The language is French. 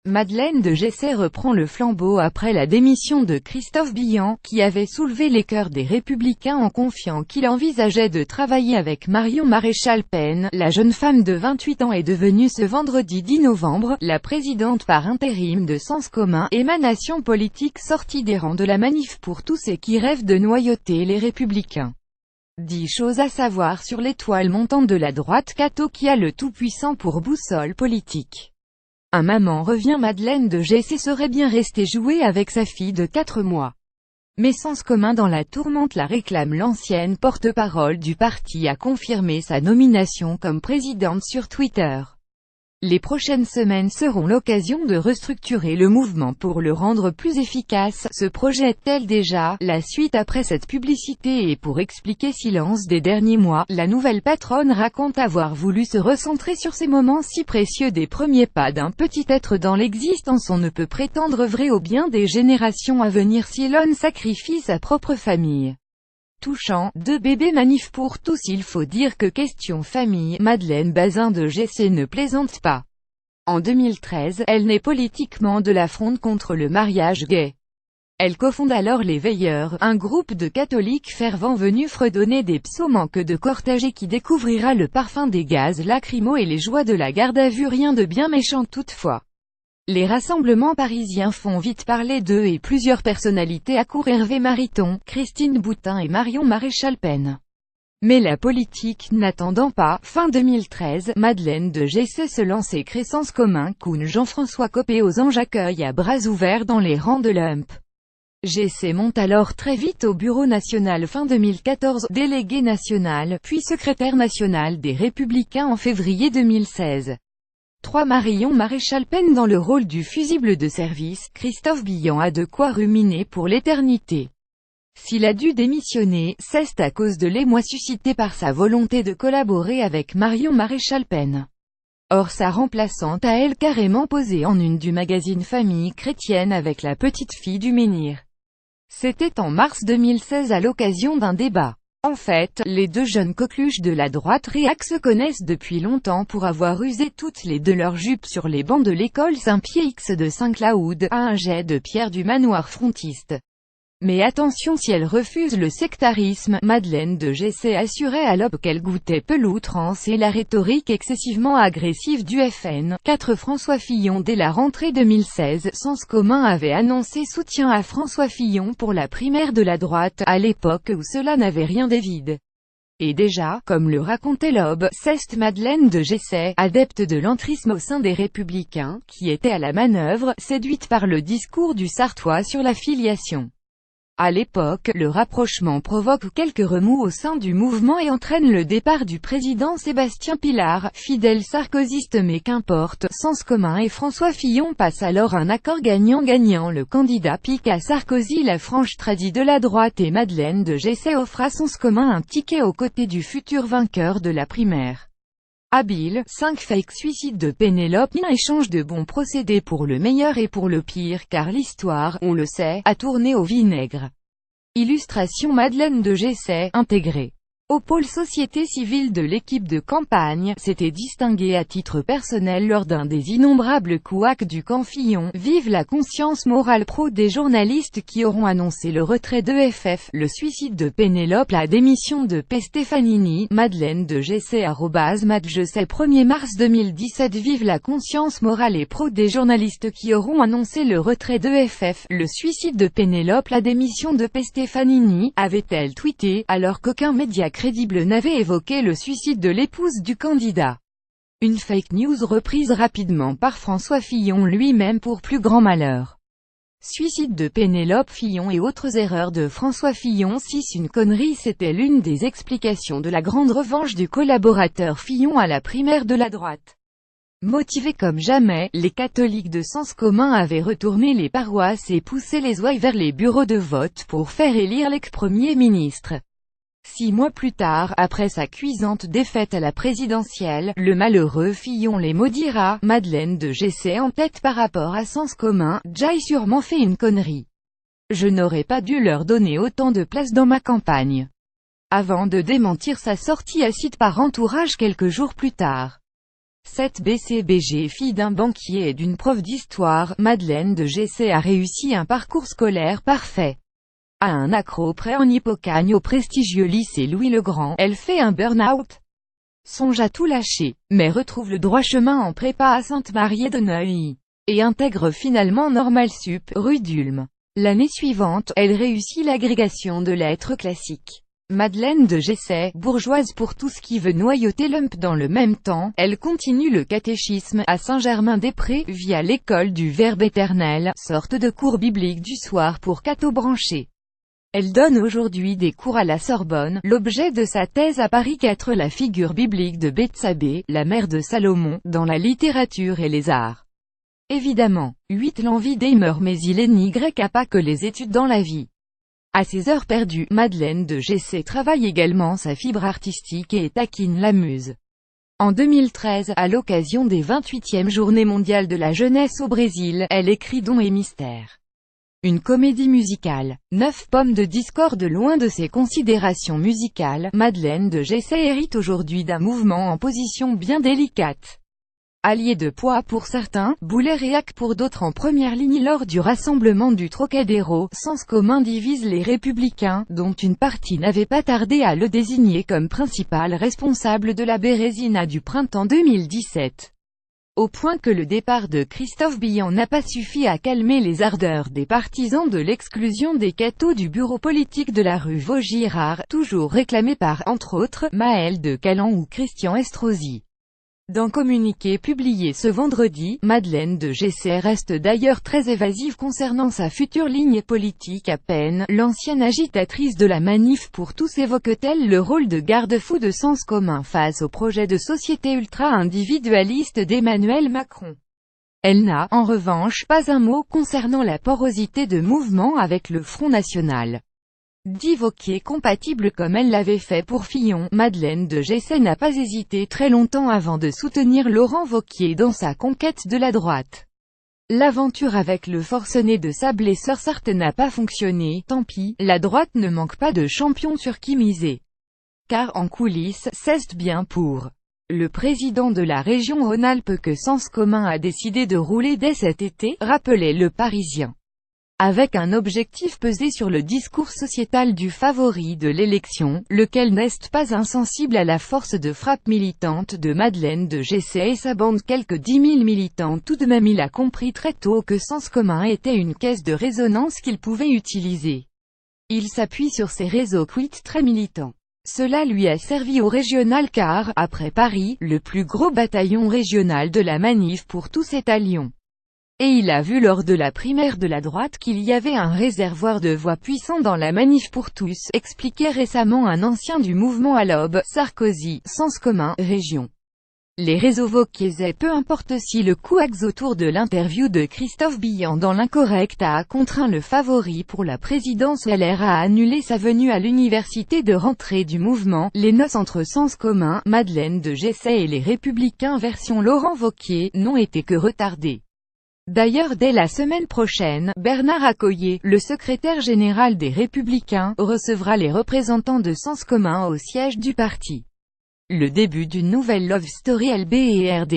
Madeleine de Geyssé reprend le flambeau après la démission de Christophe Billon, qui avait soulevé les cœurs des Républicains en confiant qu'il envisageait de travailler avec Marion Maréchal Pen. La jeune femme de 28 ans est devenue ce vendredi 10 novembre, la présidente par intérim de Sens commun, émanation politique sortie des rangs de la Manif pour tous et qui rêve de noyauter les Républicains. 10 choses à savoir sur l'étoile montante de la droite catho qui a le tout-puissant pour boussole politique. Un maman revient. Madeleine de Geyssé serait bien restée jouer avec sa fille de 4 mois. Mais Sens commun dans la tourmente la réclame. L'ancienne porte-parole du parti a confirmé sa nomination comme présidente sur Twitter. Les prochaines semaines seront l'occasion de restructurer le mouvement pour le rendre plus efficace, se projette-t-elle déjà. La suite après cette publicité. Et pour expliquer silence des derniers mois, la nouvelle patronne raconte avoir voulu se recentrer sur ces moments si précieux des premiers pas d'un petit être dans l'existence. On ne peut prétendre vrai au bien des générations à venir si l'on sacrifie sa propre famille. Touchant, 2 bébés Manif pour tous. Il faut dire que question famille, Madeleine Bazin de Geyssé ne plaisante pas. En 2013, elle naît politiquement de la fronde contre le mariage gay. Elle cofonde alors les Veilleurs, un groupe de catholiques fervents venus fredonner des psaumes en queue de cortège et qui découvrira le parfum des gaz lacrymaux et les joies de la garde à vue. Rien de bien méchant toutefois. Les rassemblements parisiens font vite parler d'eux et plusieurs personnalités accourent. Hervé Mariton, Christine Boutin et Marion Maréchal Pen. Mais la politique n'attendant pas, fin 2013, Madeleine de Geyssé se lance et crée Sens commun. Koun Jean-François Copé aux anges accueille à bras ouverts dans les rangs de l'UMP. Geyssé monte alors très vite au bureau national fin 2014, délégué national, puis secrétaire national des Républicains en février 2016. 3 Marion Maréchal Pen dans le rôle du fusible de service. Christophe Billon a de quoi ruminer pour l'éternité. S'il a dû démissionner, c'est à cause de l'émoi suscité par sa volonté de collaborer avec Marion Maréchal Pen. Or sa remplaçante a elle carrément posé en une du magazine Famille chrétienne avec la petite fille du menhir. C'était en mars 2016 à l'occasion d'un débat. En fait, les 2 jeunes coqueluches de la droite réac se connaissent depuis longtemps pour avoir usé toutes les 2 leurs jupes sur les bancs de l'école Saint-Pierre de Saint-Cloud, à un jet de pierre du manoir frontiste. Mais attention, si elle refuse le sectarisme, Madeleine de Geyssé assurait à l'Aube qu'elle goûtait peu l'outrance et la rhétorique excessivement agressive du FN. 4 François Fillon. Dès la rentrée 2016, Sens commun avait annoncé soutien à François Fillon pour la primaire de la droite, à l'époque où cela n'avait rien d'évident. Et déjà, comme le racontait l'Aube, c'est Madeleine de Geyssé, adepte de l'entrisme au sein des Républicains, qui était à la manœuvre, séduite par le discours du Sartois sur la filiation. À l'époque, le rapprochement provoque quelques remous au sein du mouvement et entraîne le départ du président Sébastien Pilard, fidèle sarkozyste. Mais qu'importe, Sens commun et François Fillon passent alors un accord gagnant-gagnant. Le candidat pique à Sarkozy la frange tradie de la droite et Madeleine de Geyssé offre à Sens commun un ticket aux côtés du futur vainqueur de la primaire. Habile, 5 fake suicide de Pénélope, un échange de bons procédés pour le meilleur et pour le pire, car l'histoire, on le sait, a tourné au vinaigre. Illustration Madeleine de Geyssé, intégrée au pôle société civile de l'équipe de campagne, s'était distinguée à titre personnel lors d'un des innombrables couacs du camp Fillon. Vive la conscience morale pro des journalistes qui auront annoncé le retrait d'EFF, le suicide de Pénélope, la démission de P. Stefanini. Madeleine de Geyssé @madgeyssé 1er mars 2017. Vive la conscience morale et pro des journalistes qui auront annoncé le retrait d'EFF, le suicide de Pénélope, la démission de P. Stefanini, avait-elle tweeté, alors qu'aucun média crédible n'avait évoqué le suicide de l'épouse du candidat. Une fake news reprise rapidement par François Fillon lui-même pour plus grand malheur. Suicide de Pénélope Fillon et autres erreurs de François Fillon. 6 Une connerie. C'était l'une des explications de la grande revanche du collaborateur Fillon à la primaire de la droite. Motivés comme jamais, les catholiques de Sens commun avaient retourné les paroisses et poussé les ouailles vers les bureaux de vote pour faire élire l'ex-premier ministre. 6 mois plus tard, après sa cuisante défaite à la présidentielle, le malheureux Fillon les maudira. Madeleine de Geyssé en tête par rapport à Sens commun. J'ai sûrement fait une connerie. Je n'aurais pas dû leur donner autant de place dans ma campagne. Avant de démentir sa sortie acide par entourage quelques jours plus tard. Cette BCBG, fille d'un banquier et d'une prof d'histoire, Madeleine de Gessé a réussi un parcours scolaire parfait. À un accro près en Hippocagne au prestigieux lycée Louis-le-Grand, elle fait un burn-out. Songe à tout lâcher, mais retrouve le droit chemin en prépa à Sainte-Marie-de-Neuilly, et intègre finalement Normal Sup, rue d'Ulm. L'année suivante, elle réussit l'agrégation de lettres classiques. Madeleine de Gessé, bourgeoise pour tout ce qui veut noyauter lump dans le même temps, elle continue le catéchisme à Saint-Germain-des-Prés, via l'école du Verbe éternel, sorte de cours biblique du soir pour cathos branchés. Elle donne aujourd'hui des cours à la Sorbonne. L'objet de sa thèse à Paris 4, la figure biblique de Bethsabée, la mère de Salomon, dans la littérature et les arts. Évidemment, 8 l'envie demeure, mais il est n'y a pas que les études dans la vie. À ses heures perdues, Madeleine de Gessé travaille également sa fibre artistique et taquine la muse. En 2013, à l'occasion des 28e Journées mondiales de la jeunesse au Brésil, elle écrit Don et mystère. Une comédie musicale. 9 pommes de discorde. Loin de ses considérations musicales, Madeleine de Gessé hérite aujourd'hui d'un mouvement en position bien délicate. Allié de poids pour certains, boulet réac pour d'autres. En première ligne lors du rassemblement du Trocadéro, Sens commun divise les Républicains, dont une partie n'avait pas tardé à le désigner comme principal responsable de la Bérésina du printemps 2017. Au point que le départ de Christophe Billan n'a pas suffi à calmer les ardeurs des partisans de l'exclusion des cathos du bureau politique de la rue Vaugirard, toujours réclamé par, entre autres, Maël de Calan ou Christian Estrosi. Dans communiqué publié ce vendredi, Madeleine de Gessé reste d'ailleurs très évasive concernant sa future ligne politique. À peine l'ancienne agitatrice de la Manif pour tous évoque-t-elle le rôle de garde-fou de Sens commun face au projet de société ultra-individualiste d'Emmanuel Macron. Elle n'a, en revanche, pas un mot concernant la porosité de mouvement avec le Front National. Dit Wauquiez compatible comme elle l'avait fait pour Fillon, Madeleine de Gessé n'a pas hésité très longtemps avant de soutenir Laurent Wauquiez dans sa conquête de la droite. L'aventure avec le forcené de Sablé-sur-Sarthe n'a pas fonctionné, tant pis, la droite ne manque pas de champions sur qui miser. Car en coulisses, c'est bien pour le président de la région Rhône-Alpes que Sens commun a décidé de rouler dès cet été, rappelait Le Parisien. Avec un objectif pesé sur le discours sociétal du favori de l'élection, lequel n'est pas insensible à la force de frappe militante de Madeleine de Gessé et sa bande. Quelques 10 000 militants tout de même. Il a compris très tôt que Sens commun était une caisse de résonance qu'il pouvait utiliser. Il s'appuie sur ses réseaux quits très militants. Cela lui a servi au régional car, après Paris, le plus gros bataillon régional de la Manif pour tous est à Lyon. Et il a vu lors de la primaire de la droite qu'il y avait un réservoir de voix puissant dans la Manif pour tous, expliquait récemment un ancien du mouvement à l'Aube, Sarkozy, Sens commun, région. Les réseaux Wauquiez, peu importe si le couax autour de l'interview de Christophe Billan dans l'Incorrect a contraint le favori pour la présidence LR à annuler sa venue à l'université de rentrée du mouvement. Les noces entre Sens commun, Madeleine de Gessé et les Républicains version Laurent Wauquiez, n'ont été que retardées. D'ailleurs dès la semaine prochaine, Bernard Accoyer, le secrétaire général des Républicains, recevra les représentants de Sens commun au siège du parti. Le début d'une nouvelle love story LB et RD.